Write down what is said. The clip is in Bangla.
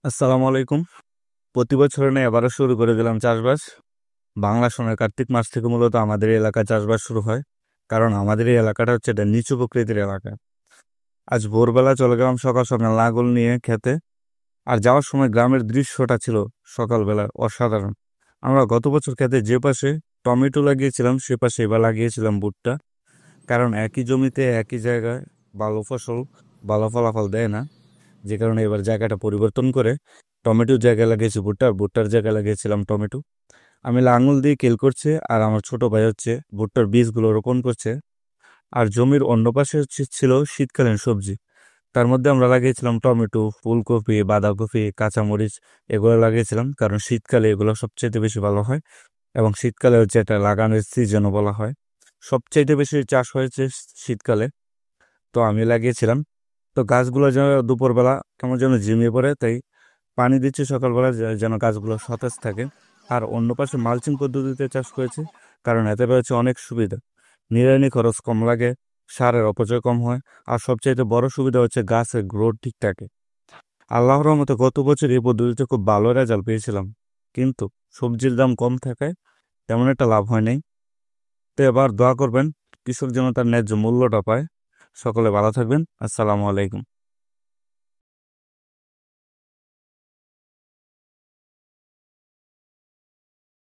আসসালামু আলাইকুম। প্রতি বছর নিয়ে এবারও শুরু করে দিলাম চাষবাস। বাংলা সনের কার্তিক মাস থেকে মূলত আমাদের এই এলাকায় চাষবাস শুরু হয়, কারণ আমাদের এই এলাকাটা হচ্ছে একটা নিচু প্রকৃতির এলাকা। আজ ভোরবেলা চলে গেলাম সকাল সকাল লাঙ্গল নিয়ে খেতে। আর যাওয়ার সময় গ্রামের দৃশ্যটা ছিল সকালবেলা অসাধারণ। আমরা গত বছর খেতে যে পাশে টমেটো লাগিয়েছিলাম সে পাশে এবার লাগিয়েছিলাম ভুট্টা। কারণ একই জমিতে একই জায়গায় ভালো ফসল ভালো ফলাফল দেয় না, যে কারণে এবার জায়গাটা পরিবর্তন করে টমেটোর জায়গায় লাগিয়েছি ভুট্টা, আর ভুট্টার জায়গায় লাগিয়েছিলাম টমেটো। আমি লাঙল দিয়ে কেল করছে, আর আমার ছোট ভাই হচ্ছে ভুট্টার বীজগুলো রোপণ করছে। আর জমির অন্য পাশে ছিল শীতকালীন সবজি। তার মধ্যে আমরা লাগিয়েছিলাম টমেটো, ফুলকপি, বাঁধাকপি, কাঁচামরিচ। এগুলো লাগিয়েছিলাম কারণ শীতকালে এগুলো সবচেয়ে বেশি ভালো হয়, এবং শীতকালে হচ্ছে এটা লাগানোর সিজনও বলা হয়। সবচেয়ে বেশি চাষ হয়েছে শীতকালে। তো আমি লাগিয়েছিলাম। তো গাছগুলো যেন দুপুরবেলা কেমন যেন ঝিমিয়ে পড়ে, তাই পানি দিচ্ছি সকালবেলা যেন গাছগুলো সতেজ থাকে। আর অন্য পাশে মালচিং পদ্ধতিতে চাষ করেছি, কারণ এতে রয়েছে অনেক সুবিধা। নিড়ানি খরচ কম লাগে, সারের অপচয় কম হয়, আর সবচাইতে বড় সুবিধা হচ্ছে গাছের গ্রোথ ঠিক থাকে। আল্লাহর রহমতে গত বছর এই পদ্ধতিতে খুব ভালো রেজাল্ট পেয়েছিলাম, কিন্তু সবজির দাম কম থাকায় তেমন একটা লাভ হয় নাই। তো এবার দোয়া করবেন কৃষক যেন তার ন্যায্য মূল্যটা পায়। সকলে ভালো থাকবেন। আসসালামু আলাইকুম।